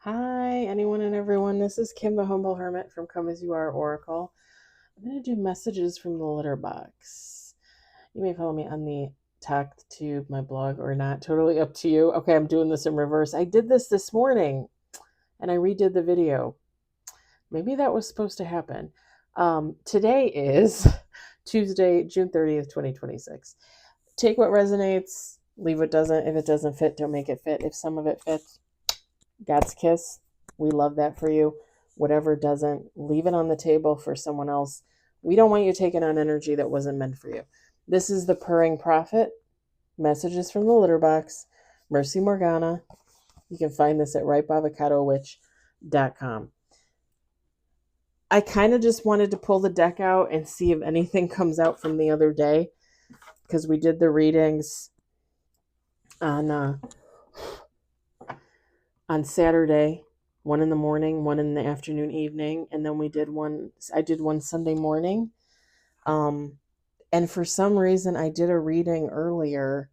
Hi, anyone and everyone. This is Kim, the Humble Hermit from Come As You Are Oracle. I'm going to do messages from the litter box. You may follow me on the Talk Tube, my blog, or not. Totally up to you. Okay, I'm doing this in reverse. I did this morning, and I redid the video. Maybe that was supposed to happen. Today is Tuesday, June 30th, 2026. Take what resonates, leave what doesn't. If it doesn't fit, don't make it fit. If some of it fits, God's kiss. We love that for you. Whatever doesn't, leave it on the table for someone else. We don't want you taking on energy that wasn't meant for you. This is the Purring Prophet. Messages from the Litter Box. Mercy Morgana. You can find this at ripeavocadowitch.com. I kind of just wanted to pull the deck out and see if anything comes out from the other day, because we did the readings on Saturday, one in the morning, one in the afternoon, evening, and then I did one Sunday morning. And for some reason I did a reading earlier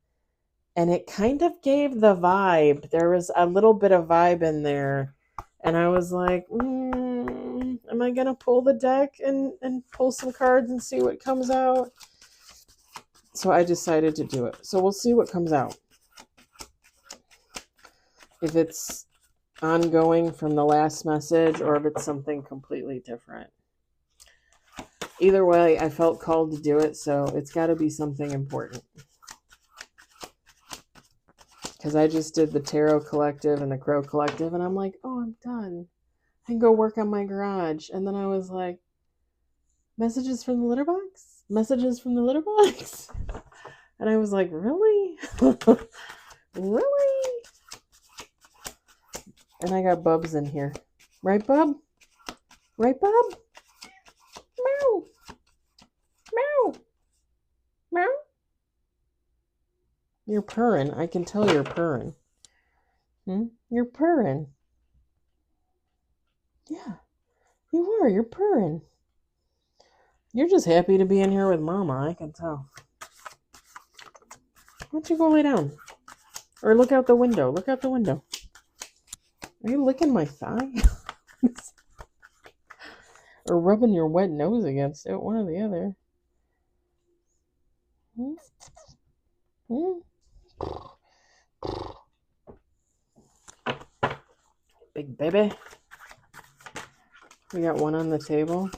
and it kind of gave the vibe. There was a little bit of vibe in there. And I was like, am I going to pull the deck and pull some cards and see what comes out? So I decided to do it. So we'll see what comes out. If it's ongoing from the last message or if it's something completely different. Either way, I felt called to do it, so it's got to be something important. Because I just did the Tarot Collective and the Crow Collective, and I'm like, oh, I'm done. I can go work on my garage. And then I was like, messages from the litter box? Messages from the litter box? And I was like, really? Really? And I got Bubs in here. Right, Bub? Right, Bub? Meow. Meow. Meow. You're purring. I can tell you're purring. You're purring. Yeah, you are. You're purring. You're just happy to be in here with Mama. I can tell. Why don't you go lay down? Or look out the window. Look out the window. Are you licking my thigh? Or rubbing your wet nose against it? One or the other. Big baby. We got one on the table.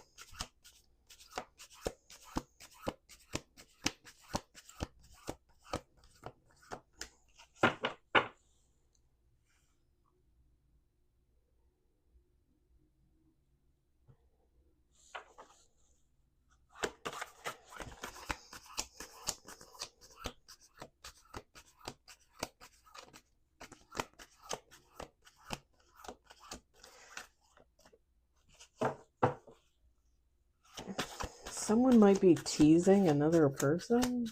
Someone might be teasing another person.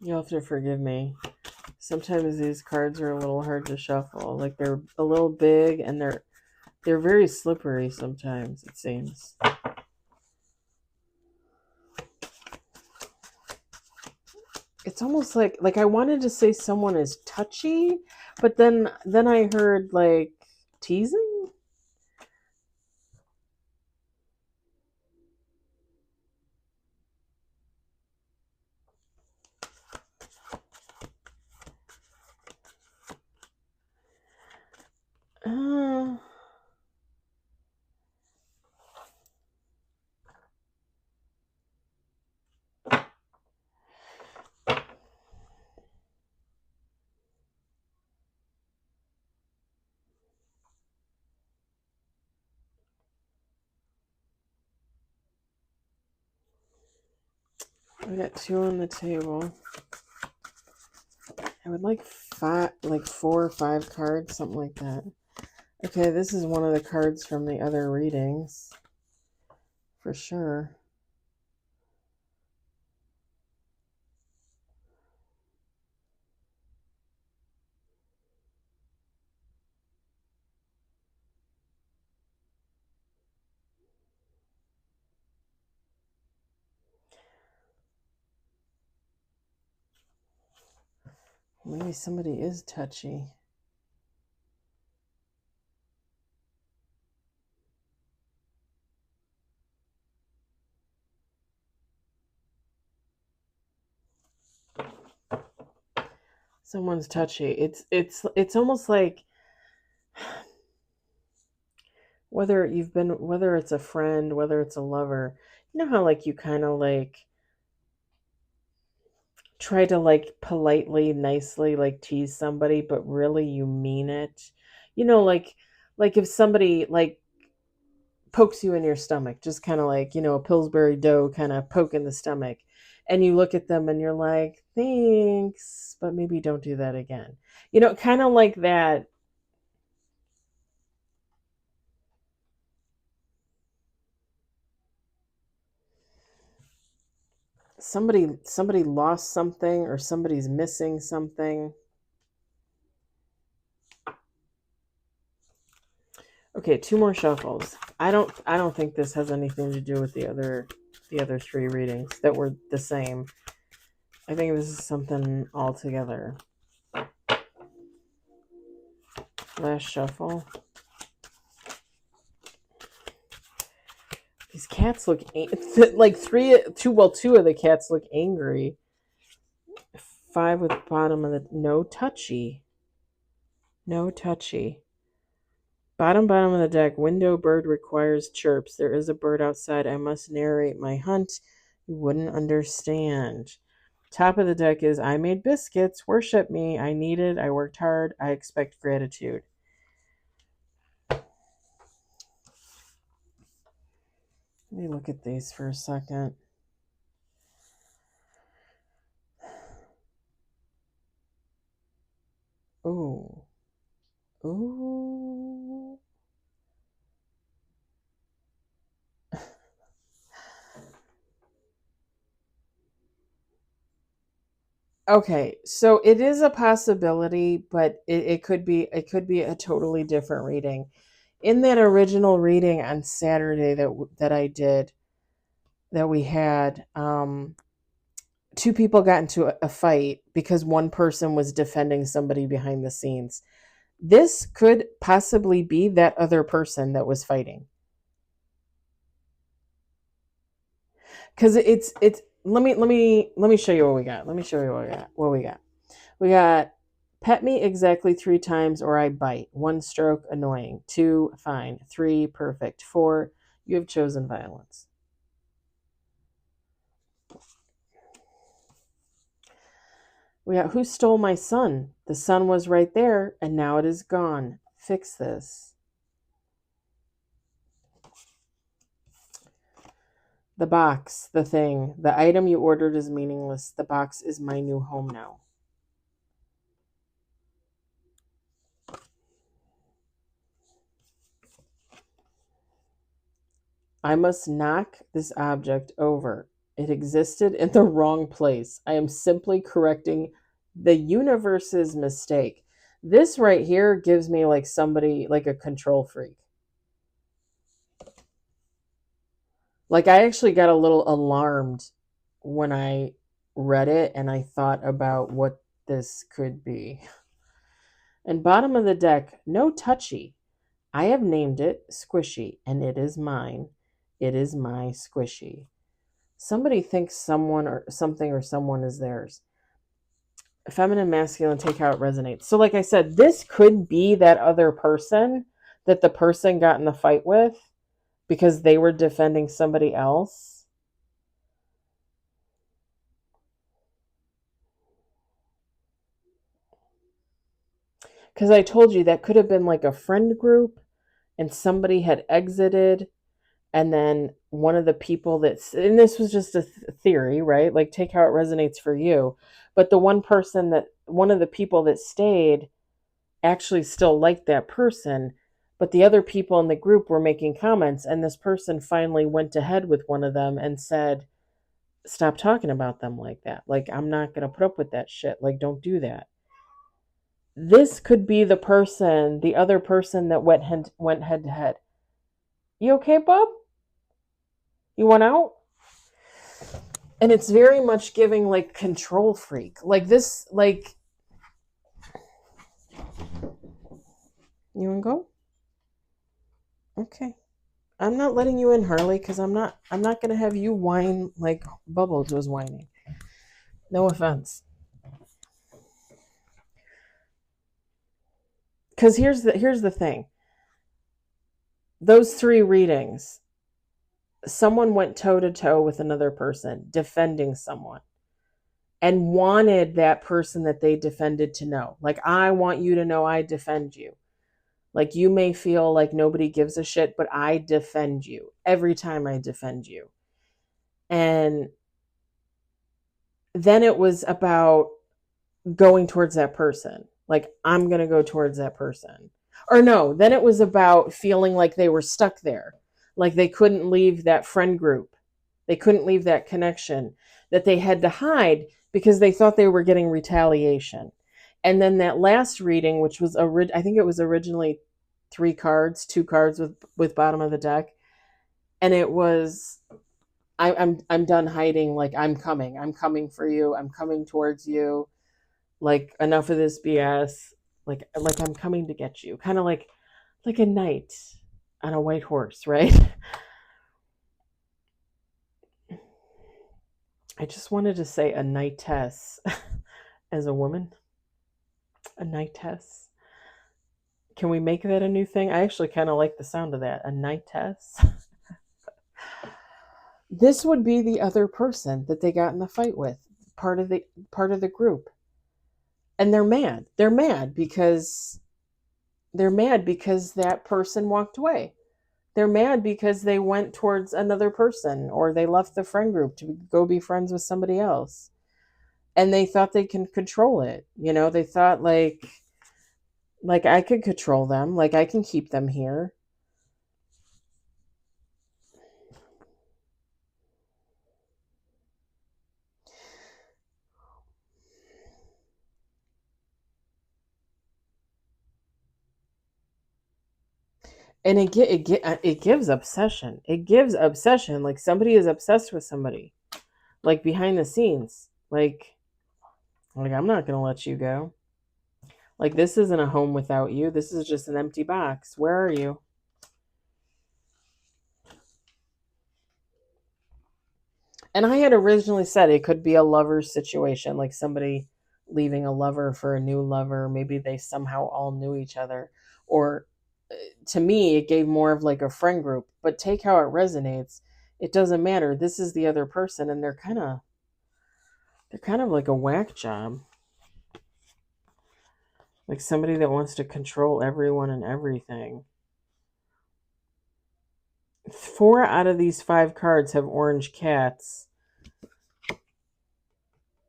You'll have to forgive me. Sometimes these cards are a little hard to shuffle. Like they're a little big and they're very slippery sometimes, it seems. It's almost like I wanted to say someone is touchy, but then I heard like teasing. I got two on the table. I would like 4 or 5 cards, something like that. Okay, this is one of the cards from the other readings, for sure. Maybe somebody is touchy. Someone's touchy. It's almost like whether it's a friend, whether it's a lover, you know how like you kind of like try to like politely, nicely like tease somebody, but really you mean it. You know, like if somebody like pokes you in your stomach, just kind of like, you know, a Pillsbury dough kind of poke in the stomach. And you look at them and you're like, thanks, but maybe don't do that again. You know, kind of like that. Somebody lost something or somebody's missing something. Okay, two more shuffles. I don't think this has anything to do with the other three readings that were the same. I think this is something altogether. Last shuffle. These cats look like two of the cats look angry. 5 with bottom of the no touchy. No touchy. Bottom of the deck. Window bird requires chirps. There is a bird outside. I must narrate my hunt. You wouldn't understand. Top of the deck is I made biscuits. Worship me. I needed. I worked hard. I expect gratitude. Let me look at these for a second. Ooh. Ooh. Okay, so it is a possibility, but it could be a totally different reading. In that original reading on Saturday that I did, that we had, two people got into a fight because one person was defending somebody behind the scenes. This could possibly be that other person that was fighting. Because it's let me show you what we got. Let me show you what we got. We got pet me exactly 3 times or I bite. 1 stroke, annoying. 2, fine. 3, perfect. 4, you have chosen violence. We got who stole my sun? The sun was right there and now it is gone. Fix this. The box, the thing, the item you ordered is meaningless. The box is my new home now. I must knock this object over. It existed in the wrong place. I am simply correcting the universe's mistake. This right here gives me like somebody, like a control freak. Like I actually got a little alarmed when I read it and I thought about what this could be. And bottom of the deck, no touchy. I have named it Squishy, and it is mine. It is my Squishy. Somebody thinks someone or something or someone is theirs. Feminine, masculine, take how it resonates. So, like I said, this could be that other person that the person got in the fight with because they were defending somebody else. Because I told you that could have been like a friend group and somebody had exited, and then one of the people that's, and this was just a theory, right? Like take how it resonates for you. But one of the people that stayed actually still liked that person, but the other people in the group were making comments, and this person finally went ahead with one of them and said, stop talking about them like that. Like, I'm not going to put up with that shit. Like, don't do that. This could be the other person that went head to head. You okay, bub? You want out? And it's very much giving like control freak. Like this, like You want to go? Okay. I'm not letting you in, Harley, because I'm not going to have you whine like Bubbles was whining. No offense. Because here's the thing. Those 3 readings, someone went toe to toe with another person, defending someone, and wanted that person that they defended to know. Like, I want you to know I defend you. Like, you may feel like nobody gives a shit, but I defend you every time I defend you. And then it was about going towards that person. Like, I'm going to go towards that person. Or no, then it was about feeling like they were stuck there. Like they couldn't leave that friend group. They couldn't leave that connection, that they had to hide because they thought they were getting retaliation. And then that last reading, which was, I think it was originally 2 cards with bottom of the deck. And it was, I'm done hiding. Like, I'm coming for you. I'm coming towards you. Like, enough of this BS. Like I'm coming to get you. Kind of like a knight on a white horse, right? I just wanted to say a knightess as a woman. A knightess. Can we make that a new thing? I actually kind of like the sound of that. A knightess. This would be the other person that they got in the fight with, part of the group. And they're mad. They're mad because that person walked away. They're mad because they went towards another person, or they left the friend group to go be friends with somebody else. And they thought they can control it. They thought like I could control them, like I can keep them here. And it gives obsession. It gives obsession. Like somebody is obsessed with somebody, like behind the scenes. Like I'm not gonna let you go. Like, this isn't a home without you. This is just an empty box. Where are you? And I had originally said it could be a lover situation, like somebody leaving a lover for a new lover. Maybe they somehow all knew each other. Or to me, it gave more of like a friend group. But take how it resonates. It doesn't matter. This is the other person, and they're kind of like a whack job. Like somebody that wants to control everyone and everything. 4 out of these 5 cards have orange cats.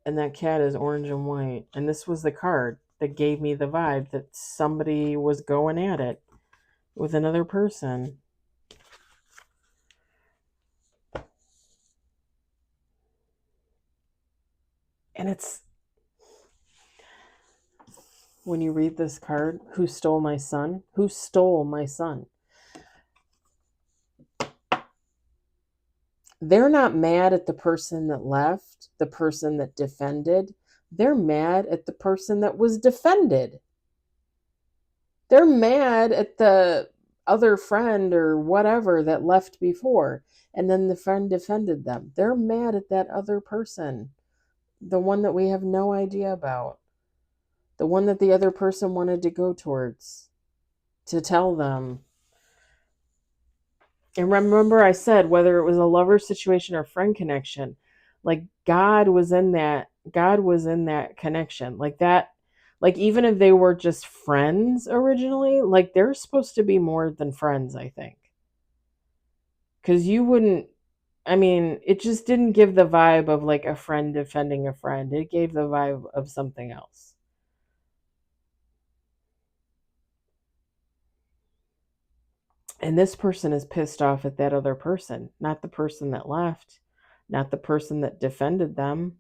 And that cat is orange and white. And this was the card that gave me the vibe that somebody was going at it with another person. And it's, when you read this card, who stole my son? Who stole my son? They're not mad at the person that left, the person that defended. They're mad at the person that was defended. They're mad at the other friend or whatever that left before, and then the friend defended them. They're mad at that other person, the one that we have no idea about, the one that the other person wanted to go towards, to tell them. And remember, I said whether it was a lover situation or friend connection, like God was in that connection, like that. Like, even if they were just friends originally, like they're supposed to be more than friends, I think. Because you wouldn't, I mean, it just didn't give the vibe of like a friend defending a friend. It gave the vibe of something else. And this person is pissed off at that other person, not the person that left, not the person that defended them.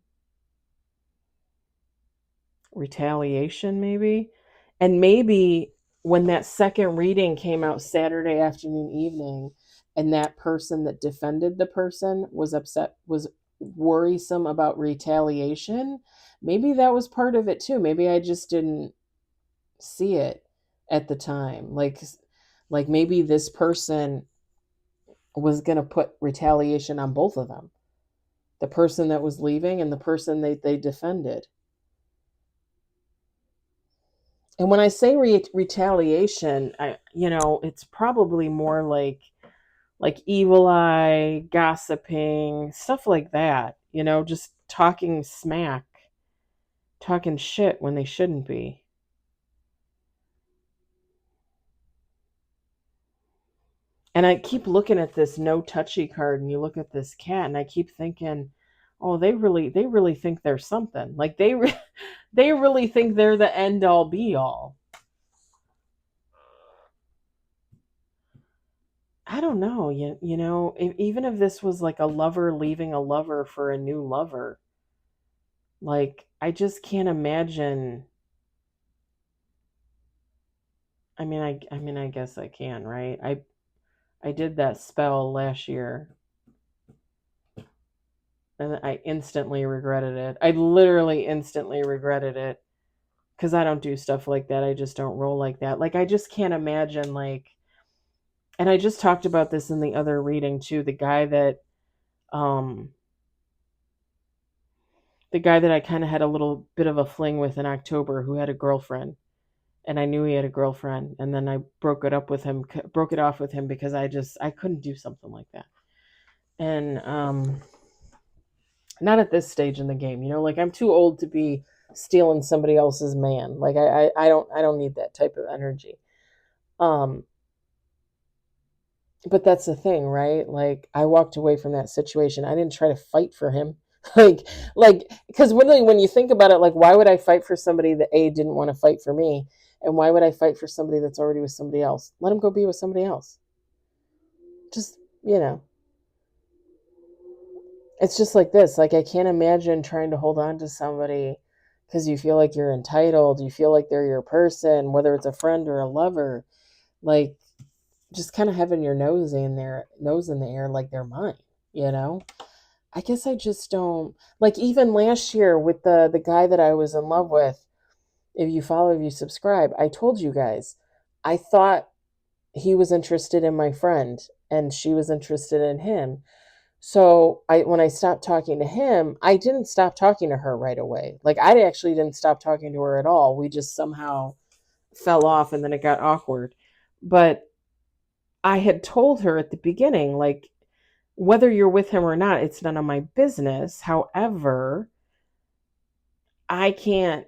Retaliation, maybe. And maybe when that second reading came out Saturday afternoon, evening, and that person that defended the person was upset, was worrisome about retaliation, maybe that was part of it too. Maybe I just didn't see it at the time. Like maybe this person was going to put retaliation on both of them. The person that was leaving and the person they defended. And when I say retaliation, it's probably more like evil eye, gossiping, stuff like that. Just talking smack, talking shit when they shouldn't be. And I keep looking at this no touchy card, and you look at this cat, and I keep thinking, oh, they really think they're something. Like they really think they're the end all be all. I don't know. Even if this was like a lover leaving a lover for a new lover, like I just can't imagine. I guess I can, right? I did that spell last year, and I instantly regretted it. I literally instantly regretted it because I don't do stuff like that. I just don't roll like that. Like I just can't imagine and I just talked about this in the other reading too. Um the guy that I kind of had a little bit of a fling with in October, who had a girlfriend, and I knew he had a girlfriend, and then I broke it off with him because I couldn't do something like that. And not at this stage in the game, like I'm too old to be stealing somebody else's man. Like I don't need that type of energy. Um but that's the thing, right? Like I walked away from that situation. I didn't try to fight for him. like because really when you think about it, like why would I fight for somebody that didn't want to fight for me, and why would I fight for somebody that's already with somebody else? Let him go be with somebody else. Just it's just like this. Like I can't imagine trying to hold on to somebody because you feel like you're entitled, you feel like they're your person, whether it's a friend or a lover. Like just kind of having your nose in the air like they're mine, you know? I guess I just don't like. Even last year with the guy that I was in love with, if you subscribe, I told you guys, I thought he was interested in my friend and she was interested in him. So when I stopped talking to him, I didn't stop talking to her right away. Like I actually didn't stop talking to her at all. We just somehow fell off and then it got awkward. But I had told her at the beginning, like, whether you're with him or not, it's none of my business. However, I can't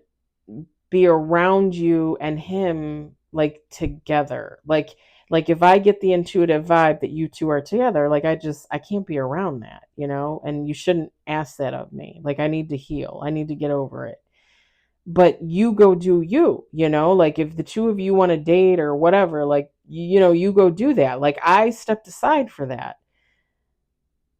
be around you and him like together. Like if I get the intuitive vibe that you two are together, like I can't be around that, and you shouldn't ask that of me. Like I need to heal. I need to get over it. But you go do like if the two of you want to date or whatever, like you go do that. Like I stepped aside for that.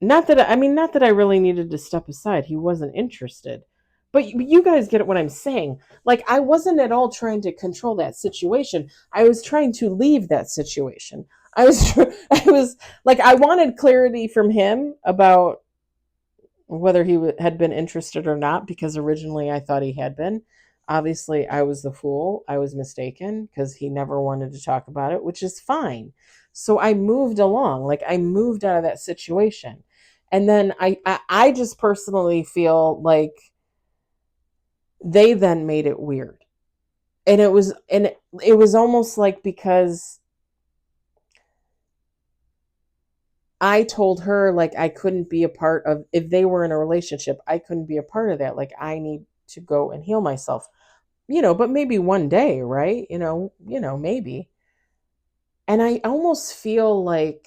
Not that I really needed to step aside. He wasn't interested. But you guys get what I'm saying. Like I wasn't at all trying to control that situation. I was trying to leave that situation. I was like I wanted clarity from him about whether he had been interested or not, because originally I thought he had been. Obviously, I was the fool. I was mistaken because he never wanted to talk about it, which is fine. So I moved along. Like I moved out of that situation. And then I just personally feel like they then made it weird. And it was almost like, because I told her like I couldn't be a part of, if they were in a relationship, I couldn't be a part of that. Like I need to go and heal myself. But maybe one day, right? Maybe. And I almost feel like,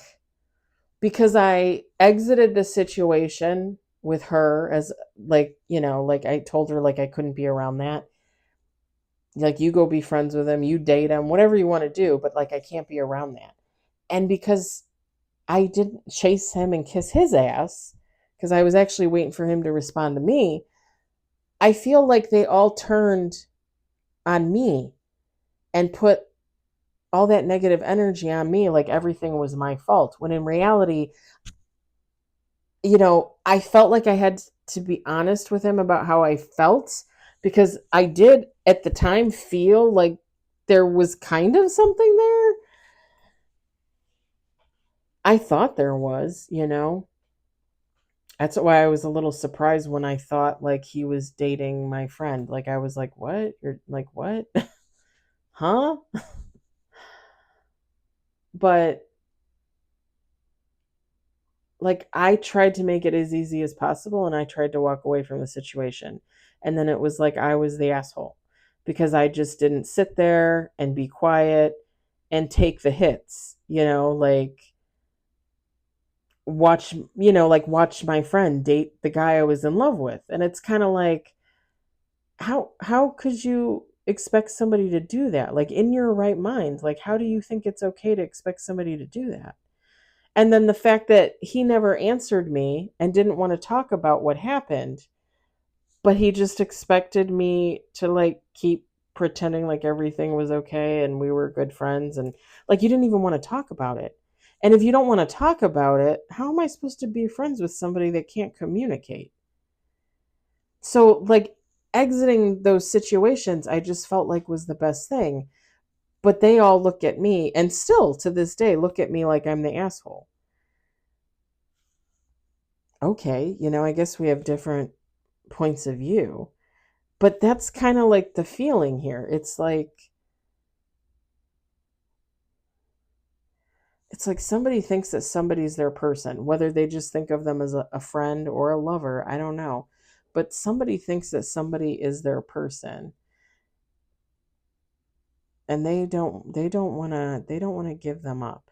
because I exited the situation with her, as like I told her like I couldn't be around that. Like you go be friends with him, you date him, whatever you want to do, but like I can't be around that. And because I didn't chase him and kiss his ass, because I was actually waiting for him to respond to me, I feel like they all turned on me and put all that negative energy on me, like everything was my fault. When in reality, I felt like I had to be honest with him about how I felt, because I did at the time feel like there was kind of something there. I thought there was, That's why I was a little surprised when I thought like he was dating my friend. Like I was like, "What? You're like what?" Huh? But like I tried to make it as easy as possible and I tried to walk away from the situation. And then it was like I was the asshole because I just didn't sit there and be quiet and take the hits, like watch my friend date the guy I was in love with. And it's kind of like how could you expect somebody to do that? Like in your right mind, like how do you think it's okay to expect somebody to do that? And then the fact that he never answered me and didn't want to talk about what happened, but he just expected me to like keep pretending like everything was okay and we were good friends, and like you didn't even want to talk about it. And if you don't want to talk about it, how am I supposed to be friends with somebody that can't communicate? So like exiting those situations I just felt like was the best thing. But they all look at me and still to this day look at me like I'm the asshole. Okay, I guess we have different points of view. But that's kind of like the feeling here. It's like somebody thinks that somebody's their person, whether they just think of them as a friend or a lover, I don't know. But somebody thinks that somebody is their person, and they don't want to give them up.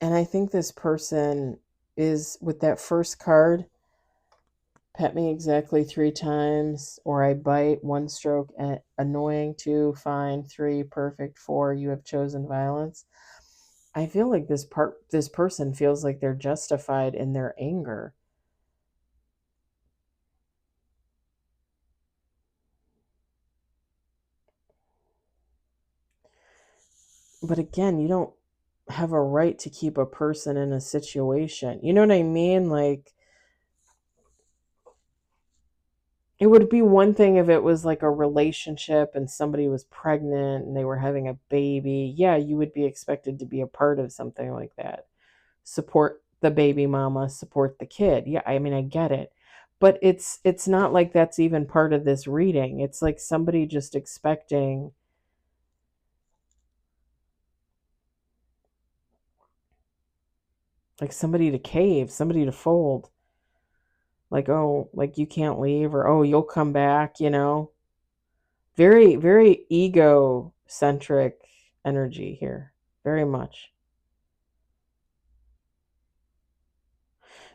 And I think this person is with that first card, pet me exactly 3 times, or I bite, 1 stroke, annoying, 2, fine, 3, perfect, 4, you have chosen violence. I feel like this person feels like they're justified in their anger. But again, you don't have a right to keep a person in a situation. You know what I mean? Like it would be one thing if it was like a relationship and somebody was pregnant and they were having a baby. Yeah, you would be expected to be a part of something like that. Support the baby mama, support the kid. Yeah, I mean I get it. But it's not like that's even part of this reading. It's like somebody just expecting like somebody to cave, somebody to fold. Like, oh, like you can't leave, or oh, you'll come back. Very, very ego-centric energy here. Very much.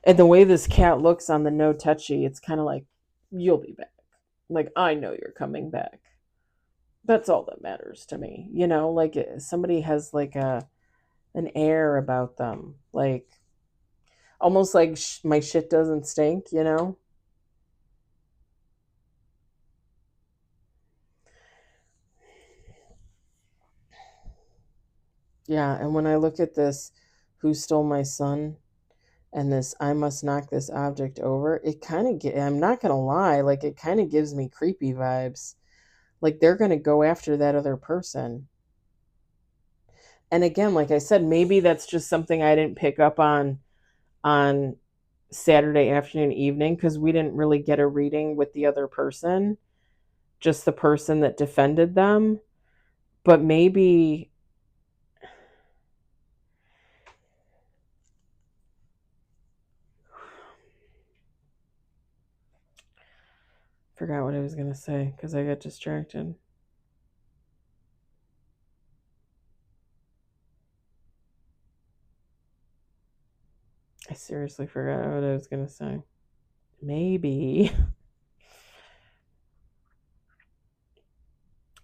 And the way this cat looks on the no touchy, it's kind of like, you'll be back. Like, I know you're coming back. That's all that matters to me. Like somebody has like an air about them. Like, almost like my shit doesn't stink. Yeah, and when I look at this, who stole my son, and this I must knock this object over, it kind of I'm not going to lie, like it kind of gives me creepy vibes. Like they're going to go after that other person. And again, like I said, maybe that's just something I didn't pick up on Saturday afternoon, evening, because we didn't really get a reading with the other person, just the person that defended them. But maybe, forgot what I was going to say because I got distracted. I seriously forgot what I was going to say. Maybe.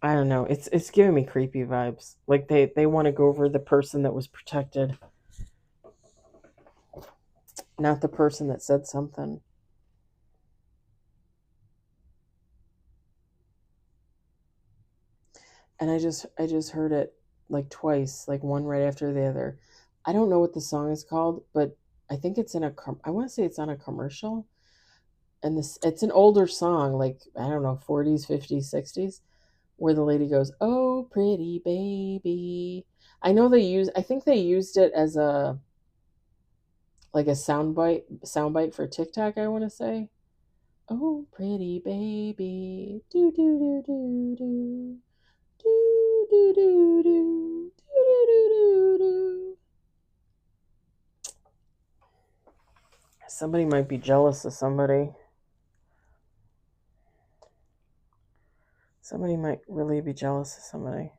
I don't know. It's giving me creepy vibes. Like they want to go over the person that was protected, not the person that said something. and I just heard it like twice, like one right after the other. I don't know what the song is called, but I think it's in I want to say it's on a commercial, and this it's an older song, like I don't know, 40s, 50s, 60s, where the lady goes, "Oh, pretty baby." I think they used it as a like a soundbite for TikTok, I want to say. Oh, pretty baby. Do do do do do. Do do do do. Do do do do do. Somebody might be jealous of somebody. Somebody might really be jealous of somebody.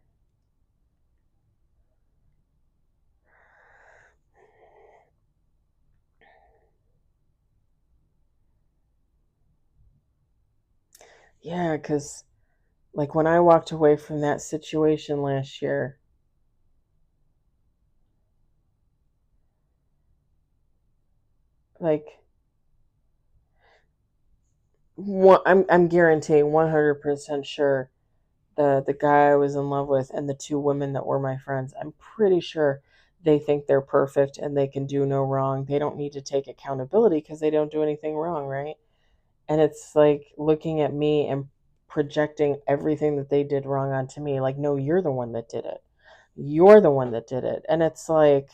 Yeah, because like when I walked away from that situation last year, like I'm guaranteeing 100% sure the guy I was in love with and the two women that were my friends, I'm pretty sure they think they're perfect and they can do no wrong. They don't need to take accountability because they don't do anything wrong, right? And it's like looking at me and projecting everything that they did wrong onto me. Like, no, you're the one that did it. You're the one that did it. And it's like,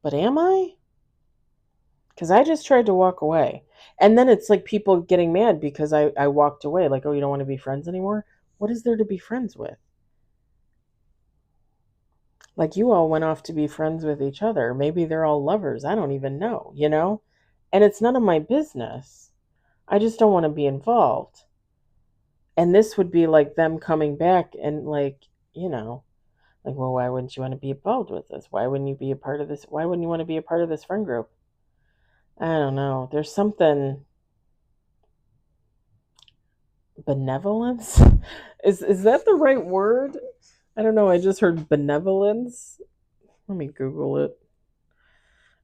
but am I? Because I just tried to walk away. And then it's like people getting mad because I walked away. Like, oh, you don't want to be friends anymore? What is there to be friends with? Like, you all went off to be friends with each other. Maybe they're all lovers. I don't even know, you know? And it's none of my business. I just don't want to be involved. And this would be like them coming back and, like, you know, like, well, why wouldn't you want to be involved with this? Why wouldn't you be a part of this? Why wouldn't you want to be a part of this friend group? I don't know. There's something benevolence. Is that the right word? I don't know. I just heard benevolence. Let me Google it.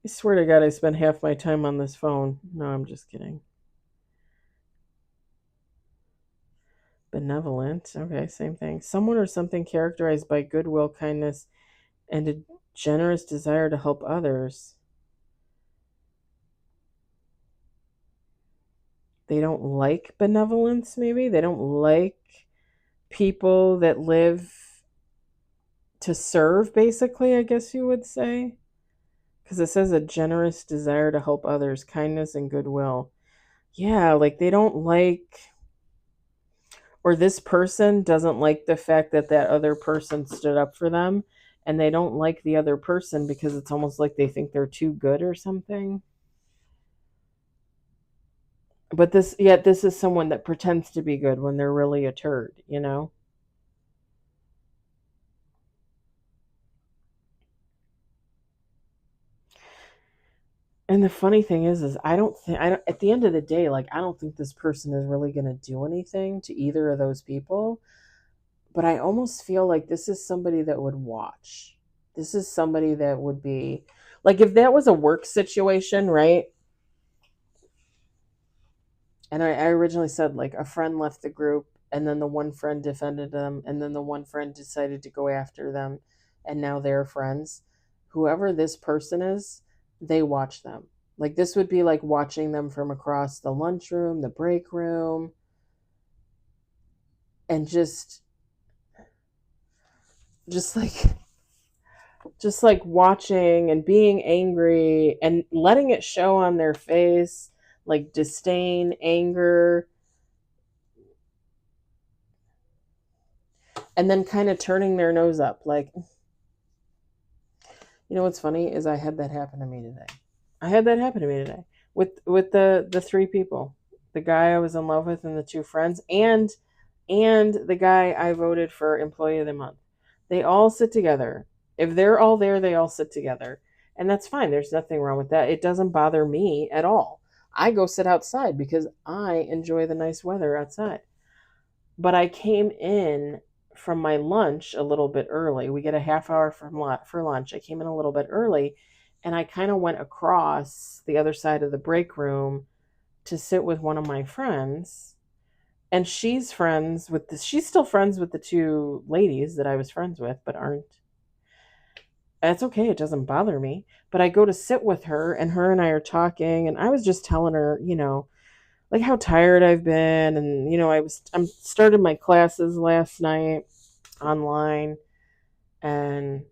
I swear to God, I spent half my time on this phone. No, I'm just kidding. Benevolent. Okay, same thing. Someone or something characterized by goodwill, kindness, and a generous desire to help others. They don't like benevolence, maybe? They don't like people that live to serve, basically, I guess you would say. Because it says a generous desire to help others, kindness and goodwill. Yeah, like they don't like, or this person doesn't like the fact that that other person stood up for them, and they don't like the other person because it's almost like they think they're too good or something. But yet this is someone that pretends to be good when they're really a turd, you know? And the funny thing is I don't, at the end of the day, like, I don't think this person is really going to do anything to either of those people. But I almost feel like this is somebody that would watch. This is somebody that would be like, if that was a work situation, right? And I originally said, like, a friend left the group, and then the one friend defended them, and then the one friend decided to go after them, and now they're friends. Whoever this person is, they watch them. Like, this would be like watching them from across the lunchroom, the break room, and just like just like watching and being angry and letting it show on their face, like disdain, anger, and then kind of turning their nose up. Like, you know what's funny is I had that happen to me today. I had that happen to me today with the three people, the guy I was in love with and the two friends, and the guy I voted for Employee of the Month. They all sit together. If they're all there, they all sit together. And that's fine. There's nothing wrong with that. It doesn't bother me at all. I go sit outside because I enjoy the nice weather outside. But I came in from my lunch a little bit early. We get a half hour for lunch. I came in a little bit early, and I kind of went across the other side of the break room to sit with one of my friends. And she's still friends with the two ladies that I was friends with, but aren't. That's okay. It doesn't bother me. But I go to sit with her, and her and I are talking, and I was just telling her, like how tired I've been, and I'm started my classes last night online, and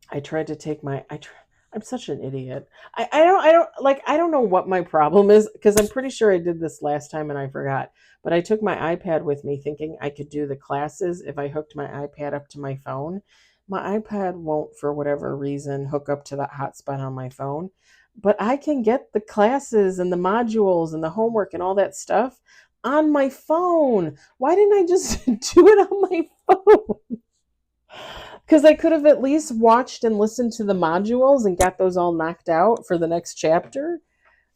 I tried to take I'm such an idiot. I don't know what my problem is, because I'm pretty sure I did this last time and I forgot. But I took my iPad with me thinking I could do the classes if I hooked my iPad up to my phone. My iPad won't, for whatever reason, hook up to that hotspot on my phone. But I can get the classes and the modules and the homework and all that stuff on my phone. Why didn't I just do it on my phone? Because I could have at least watched and listened to the modules and got those all knocked out for the next chapter.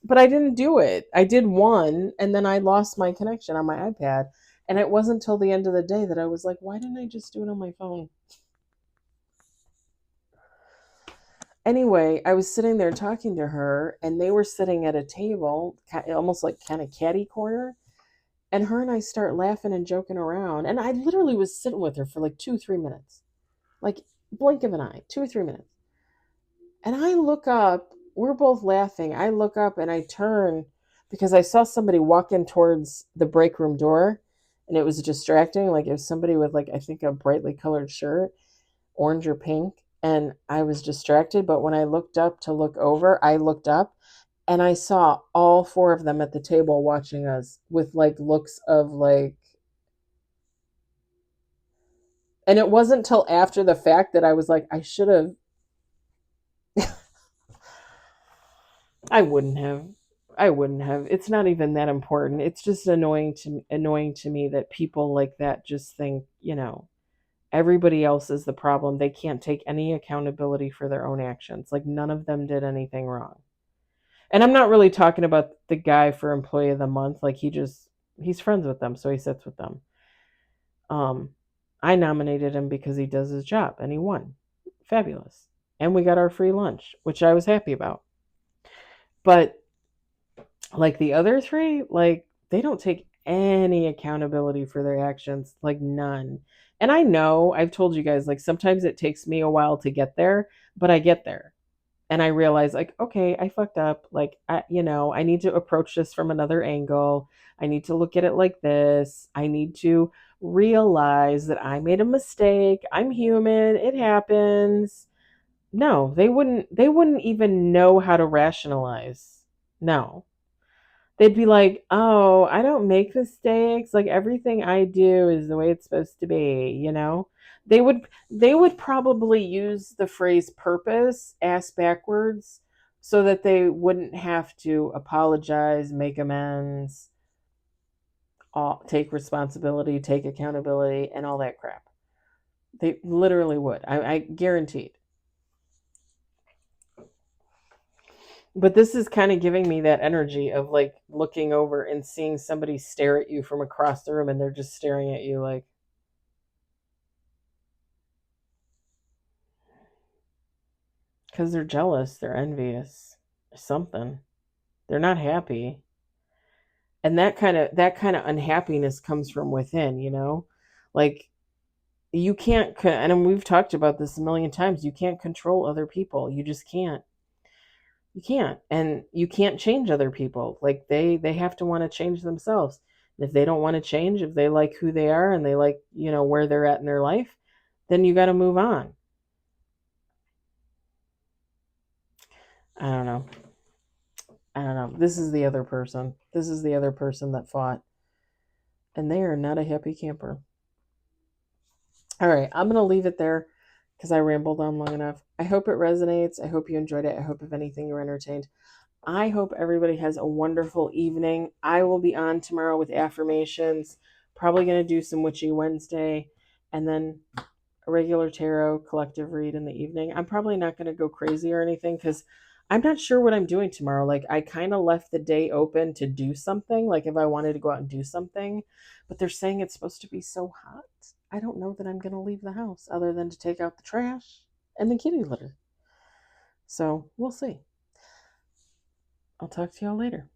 But I didn't do it. I did one, and then I lost my connection on my iPad. And it wasn't till the end of the day that I was like, why didn't I just do it on my phone? Anyway, I was sitting there talking to her, and they were sitting at a table, almost like kind of catty corner. And her and I start laughing and joking around. And I literally was sitting with her for like 2 or 3 minutes. Like, blink of an eye, 2 or 3 minutes. And I look up, we're both laughing. I look up and I turn because I saw somebody walking towards the break room door, and it was distracting. Like, it was somebody with, like, I think a brightly colored shirt, orange or pink. And I was distracted. But when I looked up to look over, I looked up and I saw all four of them at the table watching us with like looks of like, and it wasn't till after the fact that I was like, I should have, I wouldn't have. I wouldn't have. It's not even that important. It's just annoying to me that people like that just think, everybody else is the problem. They can't take any accountability for their own actions. Like, none of them did anything wrong. And I'm not really talking about the guy for employee of the month. Like, he's friends with them, so he sits with them. Um I nominated him because he does his job, and he won. Fabulous. And we got our free lunch, which I was happy about. But like the other three, like, they don't take any accountability for their actions, like none. And I know I've told you guys, like, sometimes it takes me a while to get there, but I get there. And I realize, like, okay, I fucked up. Like, I need to approach this from another angle. I need to look at it like this. I need to realize that I made a mistake. I'm human. It happens. No, they wouldn't even know how to rationalize. No. They'd be like, "Oh, I don't make mistakes. Like, everything I do is the way it's supposed to be." They would probably use the phrase purpose ass backwards so that they wouldn't have to apologize, make amends, take responsibility, take accountability, and all that crap. They literally would. I guaranteed. But this is kind of giving me that energy of like looking over and seeing somebody stare at you from across the room, and they're just staring at you like, because they're jealous, they're envious, something. They're not happy. And that kind of unhappiness comes from within. Like, you can't, and we've talked about this a million times, you can't control other people. You just can't. You can't. And you can't change other people. Like, they have to want to change themselves. And if they don't want to change, if they like who they are and they like, where they're at in their life, then you got to move on. I don't know. I don't know. This is the other person. This is the other person that fought. And they are not a happy camper. All right, I'm going to leave it there because I rambled on long enough. I hope it resonates. I hope you enjoyed it. I hope, if anything, you're entertained. I hope everybody has a wonderful evening. I will be on tomorrow with affirmations. Probably going to do some Witchy Wednesday, and then a regular tarot collective read in the evening. I'm probably not going to go crazy or anything because I'm not sure what I'm doing tomorrow. Like, I kind of left the day open to do something, like if I wanted to go out and do something, but they're saying it's supposed to be so hot. I don't know that I'm going to leave the house other than to take out the trash and the kitty litter. So we'll see. I'll talk to y'all later.